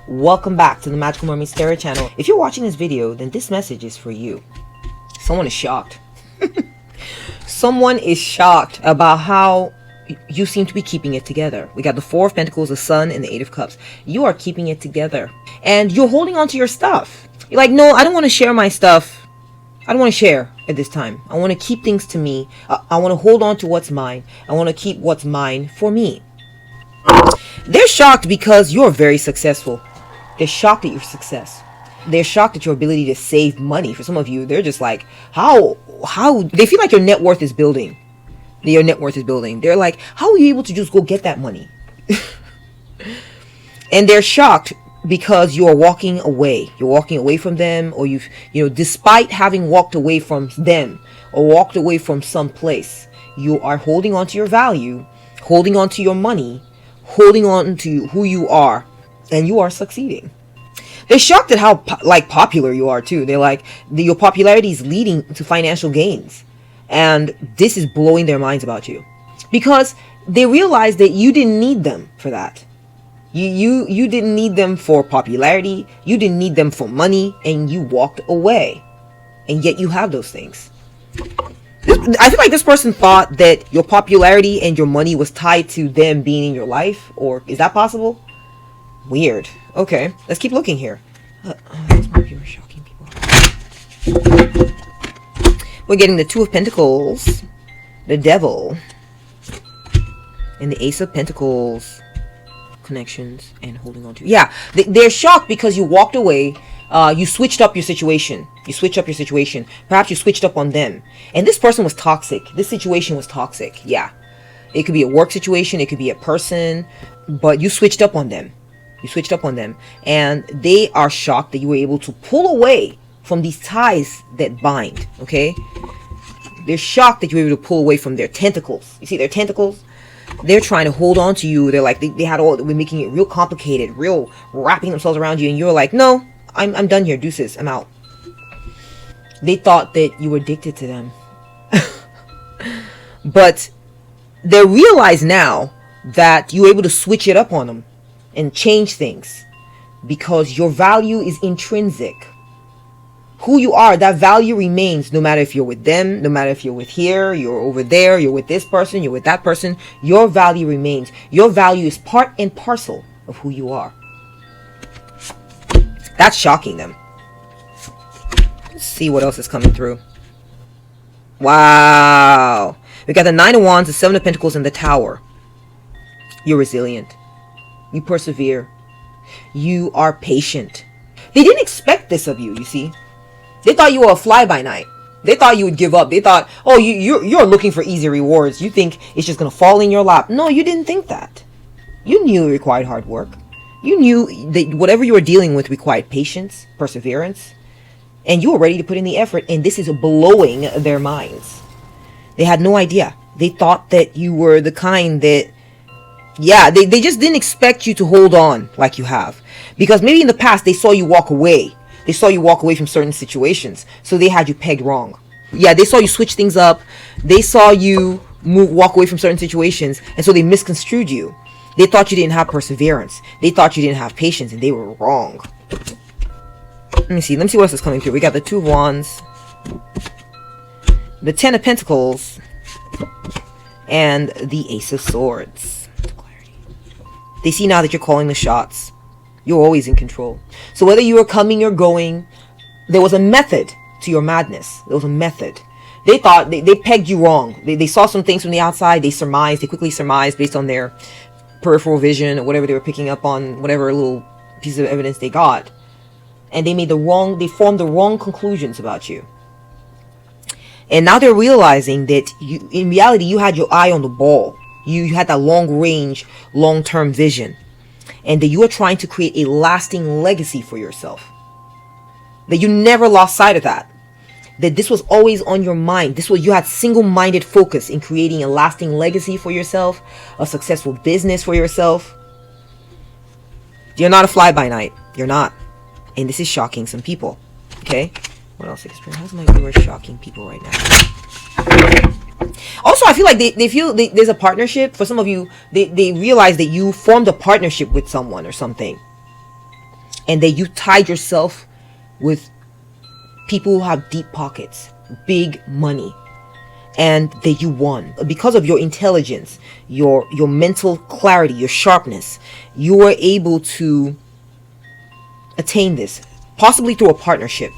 Welcome back to the Magical Mermaid Tarot channel. If you're watching this video, then this message is for you. Someone is shocked. Someone is shocked about how you seem to be keeping it together. We got the Four of Pentacles, the Sun, and the Eight of Cups. You are keeping it together. And you're holding on to your stuff. You're like, no, I don't want to share my stuff. I don't want to share at this time. I want to keep things to me. I want to hold on to what's mine. I want to keep what's mine for me. They're shocked because you're very successful. They're shocked at your success. They're shocked at your ability to save money. For some of you, they're just like, how, they feel like your net worth is building. Your net worth is building. They're like, how are you able to just go get that money? And they're shocked because you are walking away. You're walking away from them, or despite having walked away from them or walked away from some place, you are holding on to your value, holding on to your money, holding on to who you are, and you are succeeding. They're shocked at how popular you are too. They're like, your popularity is leading to financial gains, and this is blowing their minds about you because they realize that you didn't need them for that. You didn't need them for popularity. You didn't need them for money, and you walked away, and yet you have those things. I feel like this person thought that your popularity and your money was tied to them being in your life, or is that possible? Weird. Okay, let's keep looking here. Shocking people. We're getting the Two of Pentacles, the Devil, and the Ace of Pentacles. Connections and holding on to. Yeah, they're shocked because you walked away. You switched up your situation. Perhaps you switched up on them. And this person was toxic. This situation was toxic. Yeah. It could be a work situation. It could be a person. But you switched up on them. And they are shocked that you were able to pull away from these ties that bind. Okay? They're shocked that you were able to pull away from their tentacles. You see their tentacles? They're trying to hold on to you. They're like, they had all, we're making it real complicated, real wrapping themselves around you. And you're like, no, I'm done here. Deuces. I'm out. They thought that you were addicted to them. But they realize now that you were able to switch it up on them and change things because your value is intrinsic. Who you are, that value remains no matter if you're with them, no matter if you're with here, you're over there, you're with this person, you're with that person. Your value remains. Your value is part and parcel of who you are. That's shocking them. Let's see what else is coming through. Wow. We got the Nine of Wands, the Seven of Pentacles, and the Tower. You're resilient. You persevere. You are patient. They didn't expect this of you, you see. They thought you were a fly-by-night. They thought you would give up. They thought, oh, you're looking for easy rewards. You think it's just going to fall in your lap. No, you didn't think that. You knew it required hard work. You knew that whatever you were dealing with required patience, perseverance, and you were ready to put in the effort, and this is blowing their minds. They had no idea. They thought that you were the kind that, yeah, they just didn't expect you to hold on like you have. Because maybe in the past, they saw you walk away. They saw you walk away from certain situations, so they had you pegged wrong. Yeah, they saw you switch things up. They saw you walk away from certain situations, and so they misconstrued you. They thought you didn't have perseverance. They thought you didn't have patience, and they were wrong. Let me see what else is coming through. We got the Two of Wands, the Ten of Pentacles, and the Ace of Swords. They see now that you're calling the shots. You're always in control. So whether you were coming or going, there was a method to your madness. There was a method. They thought, they pegged you wrong. They saw some things from the outside. They quickly surmised based on their peripheral vision or whatever they were picking up on, whatever little piece of evidence they got. And they formed the wrong conclusions about you. And now they're realizing that in reality, you had your eye on the ball. You had that long range, long-term vision. And that you are trying to create a lasting legacy for yourself. That you never lost sight of that. That this was always on your mind. You had single-minded focus in creating a lasting legacy for yourself. A successful business for yourself. You're not a fly-by-night. You're not. And this is shocking some people. Okay? What else? How's my viewer shocking people right now? Also, I feel like they feel there's a partnership. For some of you, they realize that you formed a partnership with someone or something. and that you tied yourself with people who have deep pockets, big money, and that you won because of your intelligence, your mental clarity, your sharpness. You were able to attain this, possibly through a partnership.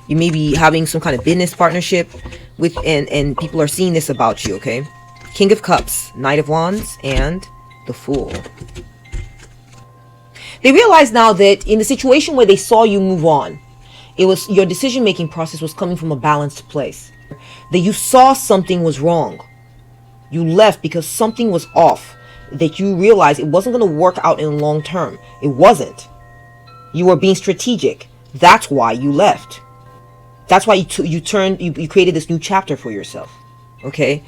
You may be having some kind of business partnership with, and people are seeing this about you. Okay, King of Cups, Knight of Wands, and the Fool. They realize now that in the situation where they saw you move on, it was your decision-making process was coming from a balanced place. That you saw something was wrong. You left because something was off. That you realized it wasn't going to work out in long term. It wasn't. You were being strategic. That's why you left. That's why you created this new chapter for yourself. Okay?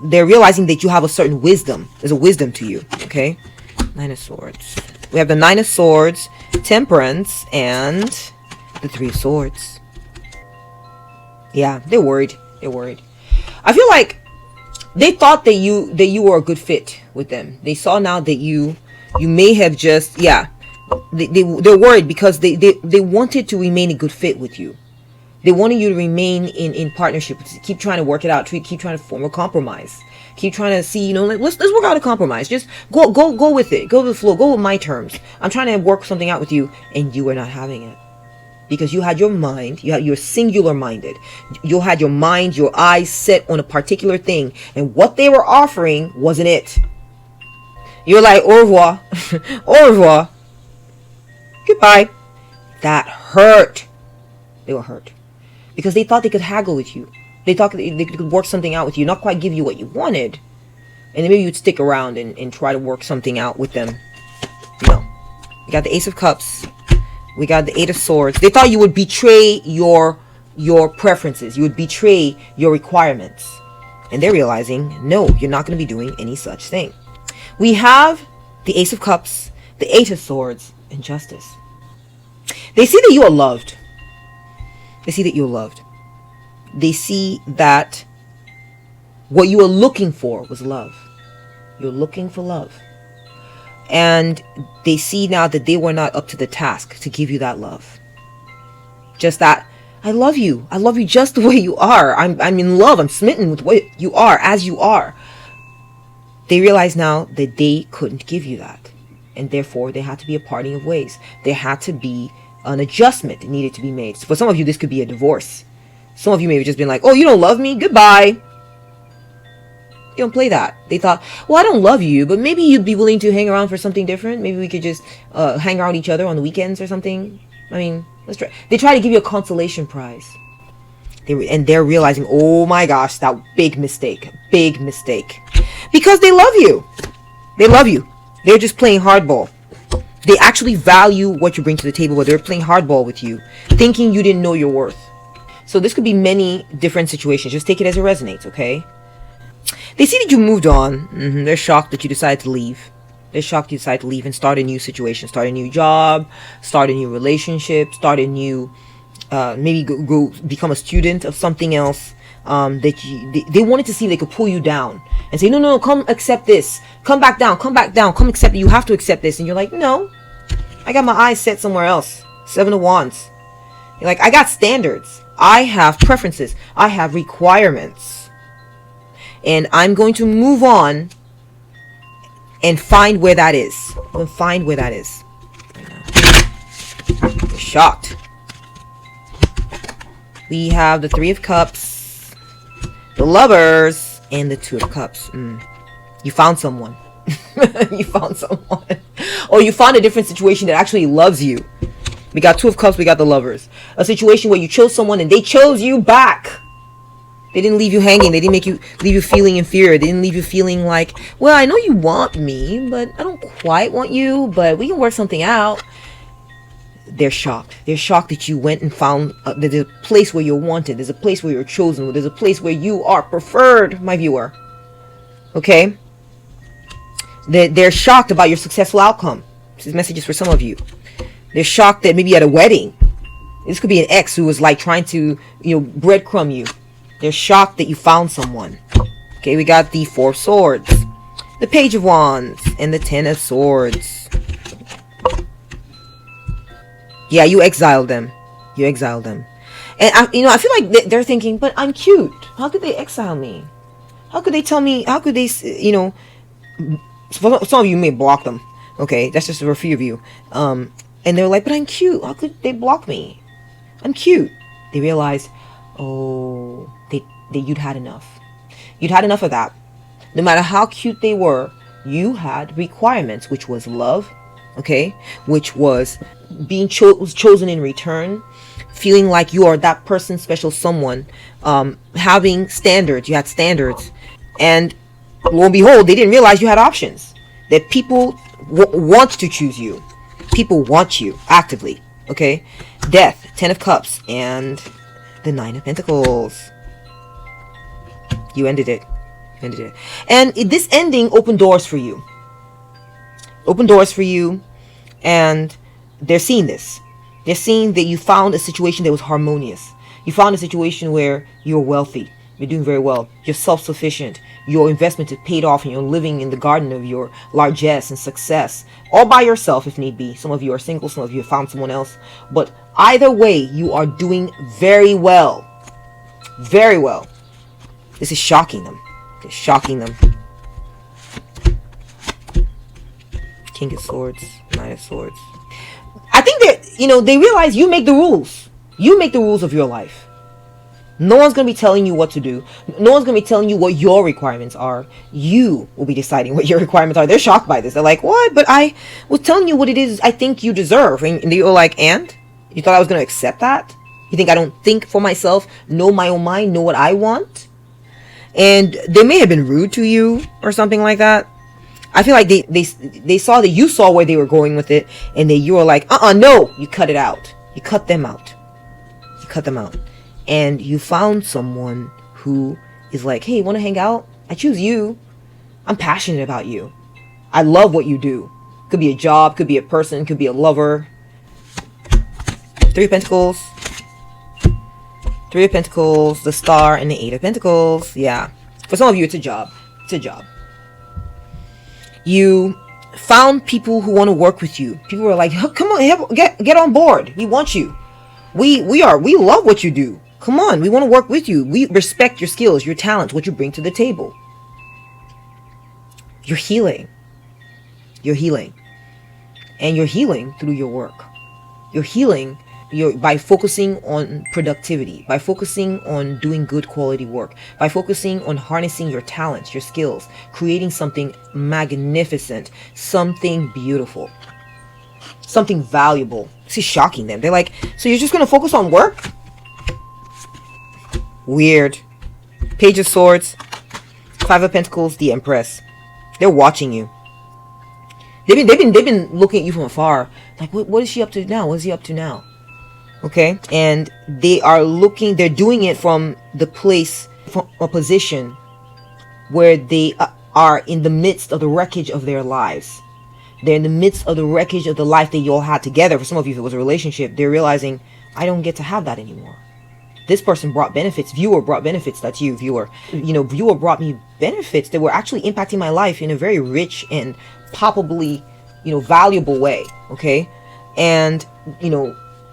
They're realizing that you have a certain wisdom. There's a wisdom to you. Okay? Nine of Swords. We have the Nine of Swords, Temperance, and the Three of Swords. Yeah, they're worried. They're worried. I feel like they thought that you were a good fit with them. They saw now that you may have just, yeah. They're worried because they wanted to remain a good fit with you. They wanted you to remain in partnership. Keep trying to work it out. Keep trying to form a compromise. Keep trying to see, like, let's work out a compromise. Just go with it. Go with the flow. Go with my terms. I'm trying to work something out with you, and you are not having it. Because you had your mind, you're singular minded. You had your mind, your eyes set on a particular thing, and what they were offering wasn't it. You're like, au revoir, au revoir, goodbye. That hurt. They were hurt because they thought they could haggle with you. They thought they could work something out with you, not quite give you what you wanted, and then maybe you'd stick around and try to work something out with them. No, you got the Ace of Cups. We got the Eight of Swords. They thought you would betray your preferences. You would betray your requirements. And they're realizing, no, you're not going to be doing any such thing. We have the Ace of Cups, the Eight of Swords, and Justice. They see that you are loved. They see that you're loved. They see that what you are looking for was love. You're looking for love. And they see now that they were not up to the task to give you that love. Just that, I love you. I love you just the way you are. I'm in love. I'm smitten with what you are, as you are. They realize now that they couldn't give you that. And therefore, there had to be a parting of ways. There had to be an adjustment that needed to be made. So for some of you, this could be a divorce. Some of you may have just been like, oh, you don't love me? Goodbye. They don't play that. They thought, well, I don't love you, but maybe you'd be willing to hang around for something different. Maybe we could just hang around each other on the weekends or something. I mean, let's try. They try to give you a consolation prize. They're realizing, oh my gosh, that big mistake. Big mistake. Because they love you. They love you. They're just playing hardball. They actually value what you bring to the table, but they're playing hardball with you, thinking you didn't know your worth. So this could be many different situations. Just take it as it resonates, okay? They see that you moved on. They're shocked that you decided to leave. They're shocked you decided to leave and start a new situation, start a new job, start a new relationship, start a new, maybe go become a student of something else. They wanted to see if they could pull you down and say, no, come accept this. Come back down, come accept it. You have to accept this. And you're like, no, I got my eyes set somewhere else. Seven of Wands. You're like, I got standards. I have preferences. I have requirements. And I'm going to move on and find where that is. I'm going to find where that is. Right now. You're shocked. We have the Three of Cups, the Lovers, and the Two of Cups. You found someone. You found someone. Or you found a different situation that actually loves you. We got Two of Cups, we got the Lovers. A situation where you chose someone and they chose you back. They didn't leave you hanging. They didn't leave you feeling inferior. They didn't leave you feeling like, well, I know you want me, but I don't quite want you, but we can work something out. They're shocked. They're shocked that you went and found there's a place where you're wanted. There's a place where you're chosen. There's a place where you are preferred, my viewer. Okay? They're shocked about your successful outcome. This message is for some of you. They're shocked that maybe at a wedding, this could be an ex who was like trying to, breadcrumb you. They're shocked that you found someone. Okay, we got the Four of Swords, the Page of Wands, and the Ten of Swords. Yeah, you exiled them. You exiled them. And I feel like they're thinking, but I'm cute. How could they exile me? How could they tell me? How could they, some of you may block them. Okay, that's just for a few of you. And they're like, but I'm cute. How could they block me? I'm cute. They realized, oh, you'd had enough. You'd had enough of that. No matter how cute they were, you had requirements, which was love, okay, which was being chosen in return, feeling like you are that person, special someone, having standards. You had standards, and lo and behold, they didn't realize you had options. That people want to choose you. People want you actively. Okay, Death, 10 of Cups, and the 9 of Pentacles. You ended it. You ended it. And this ending opened doors for you. Opened doors for you, and they're seeing this. They're seeing that you found a situation that was harmonious. You found a situation where you're wealthy. You're doing very well. You're self-sufficient. Your investment is paid off, and you're living in the garden of your largesse and success, all by yourself if need be. Some of you are single, some of you have found someone else. But either way, you are doing very well. Very well. This is shocking them. It's shocking them. King of Swords, Knight of Swords. I think that, they realize you make the rules. You make the rules of your life. No one's going to be telling you what to do. No one's going to be telling you what your requirements are. You will be deciding what your requirements are. They're shocked by this. They're like, what? But I was telling you what it is I think you deserve. And they were like, and? You thought I was going to accept that? You think I don't think for myself, know my own mind, know what I want? And they may have been rude to you or something like that. I feel like they saw that you saw where they were going with it, and that you were like, no, you cut it out. You cut them out. You cut them out. And you found someone who is like, hey, want to hang out? I choose you. I'm passionate about you. I love what you do. Could be a job, could be a person, could be a lover. 3 of Pentacles. 3 of Pentacles, the Star, and the 8 of Pentacles. Yeah. For some of you, it's a job. It's a job. You found people who want to work with you. People are like, come on, get on board. We want you. We love what you do. Come on, we want to work with you. We respect your skills, your talents, what you bring to the table. You're healing. You're healing. And you're healing through your work. You're healing by focusing on productivity, by focusing on doing good quality work, by focusing on harnessing your talents, your skills, creating something magnificent, something beautiful, something valuable. This is shocking them. They're like, so you're just going to focus on work? Weird. Page of Swords, 5 of Pentacles, the Empress. They're watching you. They've been looking at you from afar. Like, what is she up to now? What is he up to now? Okay, and they're doing it from the place, from a position where they are in the midst of the wreckage of their lives. They're in the midst of the wreckage of the life that you all had together. For some of you, if it was a relationship, they're realizing, I don't get to have that anymore. This person brought benefits. Viewer brought benefits. That's you, viewer. Viewer brought me benefits that were actually impacting my life in a very rich and palpably, valuable way. Okay, and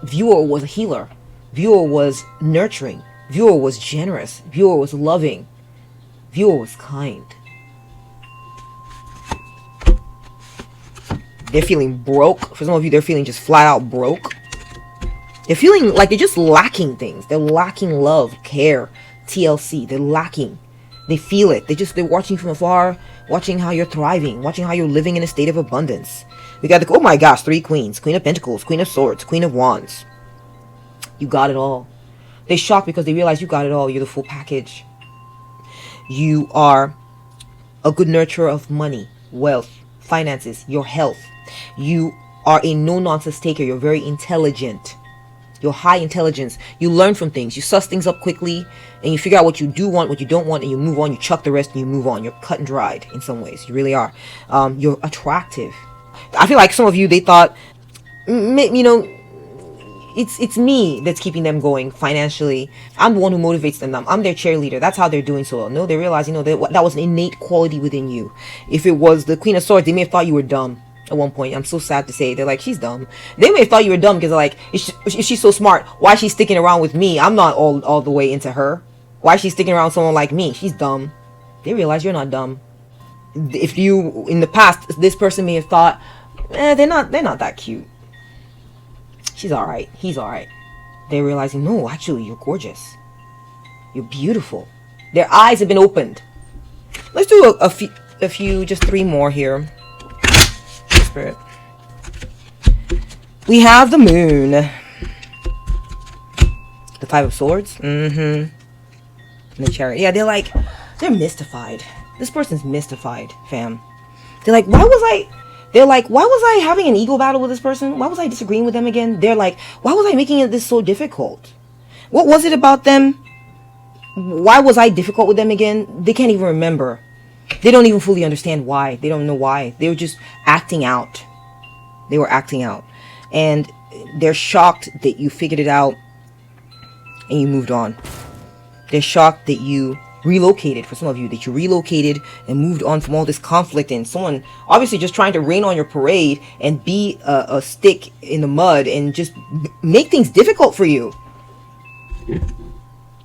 Viewer was a healer. Viewer was nurturing. Viewer was generous. Viewer was loving. Viewer was kind. They're feeling broke. For some of you, they're feeling just flat out broke. They're feeling like they're just lacking things. They're lacking love, care, TLC. They're lacking. They feel it. They're watching from afar, watching how you're thriving, watching how you're living in a state of abundance. We got oh my gosh, 3 queens. Queen of Pentacles, Queen of Swords, Queen of Wands. You got it all. They're shocked because they realize you got it all. You're the full package. You are a good nurturer of money, wealth, finances, your health. You are a no-nonsense taker. You're very intelligent. You're high intelligence. You learn from things. You suss things up quickly, and you figure out what you do want, what you don't want, and you move on. You chuck the rest and you move on. You're cut and dried in some ways. You really are. You're attractive. I feel like some of you, they thought, it's me that's keeping them going financially. I'm the one who motivates them. I'm their cheerleader. That's how they're doing so well. No, they realize, that was an innate quality within you. If it was the Queen of Swords, they may have thought you were dumb. at one point. I'm so sad to say. They're like, she's dumb. They may have thought you were dumb because they're like, if she's so smart, why is she sticking around with me? I'm not all the way into her. Why is she sticking around with someone like me? She's dumb. They realize you're not dumb. If you, in the past, this person may have thought, they're not that cute. She's alright. He's alright. They're realizing, no, actually, you're gorgeous. You're beautiful. Their eyes have been opened. Let's do a few, just 3 more here. Spirit. We have the moon. The 5 of Swords. And the Chariot. Yeah, they're mystified. This person's mystified, fam. They're like, why was I having an ego battle with this person? Why was I disagreeing with them again? They're like, why was I making this so difficult? What was it about them? Why was I difficult with them again? They can't even remember. They don't even fully understand why. They don't know why. They were just acting out. They were acting out. And they're shocked that you figured it out and you moved on. They're shocked that you relocated, for some of you, that you relocated and moved on from all this conflict and someone obviously just trying to rain on your parade and be a stick in the mud and just make things difficult for you.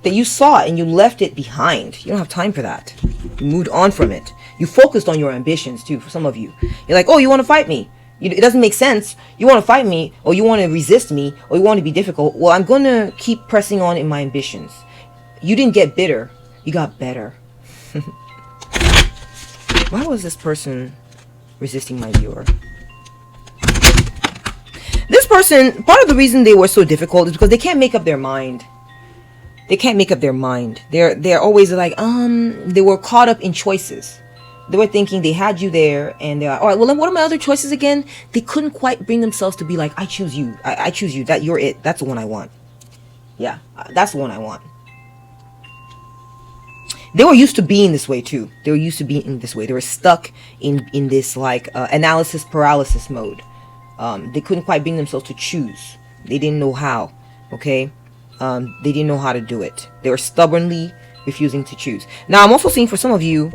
That you saw and you left it behind. You don't have time for that. You moved on from it. You focused on your ambitions too, for some of you. You're like, oh, you want to fight me? It doesn't make sense. You want to fight me, or you want to resist me, or you want to be difficult. Well, I'm going to keep pressing on in my ambitions. You didn't get bitter. You got better. Why was this person resisting my viewer? This person, part of the reason they were so difficult is because they can't make up their mind. They can't make up their mind. They're always like, they were caught up in choices. They were thinking they had you there, and they're like, all right, well, then what are my other choices again? They couldn't quite bring themselves to be like, I choose you. I choose you. That you're it. That's the one I want. Yeah, that's the one I want. They were used to being this way too. They were used to being this way. They were stuck in this like analysis paralysis mode. They couldn't quite bring themselves to choose. They didn't know how. Okay, they didn't know how to do it. They were stubbornly refusing to choose. Now I'm also seeing for some of you,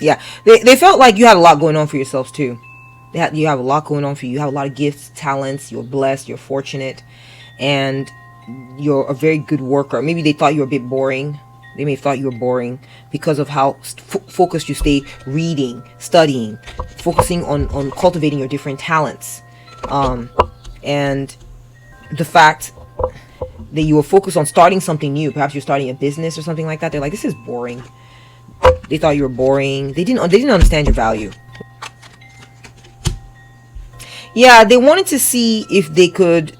yeah, they felt like you had a lot going on for yourselves too. You have a lot going on for you. You have a lot of gifts, talents. You're blessed. You're fortunate, and you're a very good worker. Maybe they thought you were a bit boring. They may have thought you were boring because of how focused you stay reading, studying, focusing on cultivating your different talents. And the fact that you were focused on starting something new. Perhaps you're starting a business or something like that. They're like, this is boring. They thought you were boring. They didn't understand your value. Yeah, they wanted to see if they could.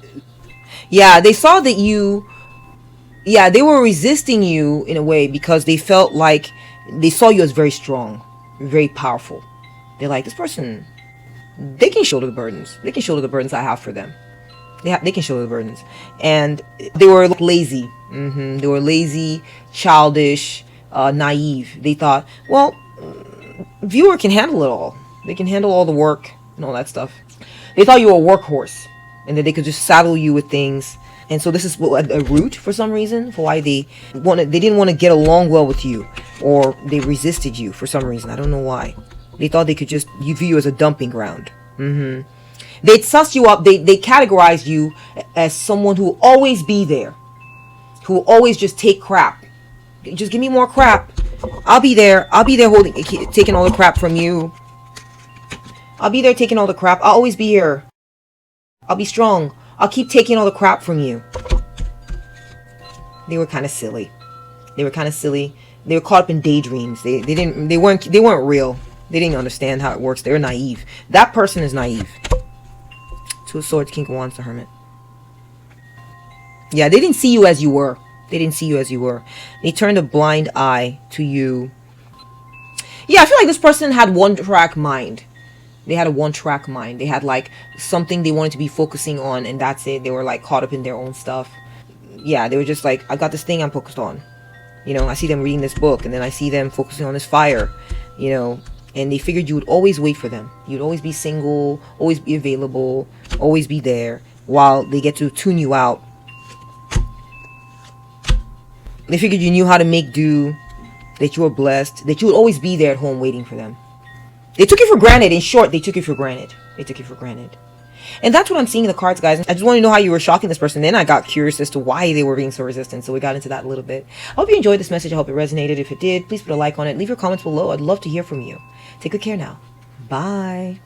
Yeah, they saw that you. Yeah, they were resisting you in a way because they felt like they saw you as very strong, very powerful. They're like, this person, they can shoulder the burdens. They can shoulder the burdens I have for them. They can shoulder the burdens. And they were lazy. They were lazy, childish, naive. They thought, well, viewer can handle it all. They can handle all the work and all that stuff. They thought you were a workhorse and that they could just saddle you with things. And so this is a root for some reason for why they didn't want to get along well with you, or they resisted you for some reason. I don't know why. They thought they could just view you as a dumping ground. They'd suss you up. They categorized you as someone who will always be there, who will always just take crap. Just give me more crap. I'll be there. I'll be there taking all the crap from you. I'll be there taking all the crap. I'll always be here. I'll be strong. I'll keep taking all the crap from you. They were kind of silly. They were caught up in daydreams. They weren't real. They didn't understand how it works. They were naive. That person is naive. Two of Swords, King of Wands, the Hermit. Yeah, they didn't see you as you were. They turned a blind eye to you. Yeah, I feel like this person had one-track mind. They had a one-track mind. They had like something they wanted to be focusing on, and that's it. They were like caught up in their own stuff. Yeah, they were just like, I got this thing I'm focused on. You know, I see them reading this book, and then I see them focusing on this fire. You know, and they figured you would always wait for them. You'd always be single, always be available, always be there, while they get to tune you out. They figured you knew how to make do, that you were blessed, that you would always be there at home waiting for them. They took you for granted. In short, they took you for granted. They took you for granted. And that's what I'm seeing in the cards, guys. I just want to know how you were shocking this person. Then I got curious as to why they were being so resistant. So we got into that a little bit. I hope you enjoyed this message. I hope it resonated. If it did, please put a like on it. Leave your comments below. I'd love to hear from you. Take good care now. Bye.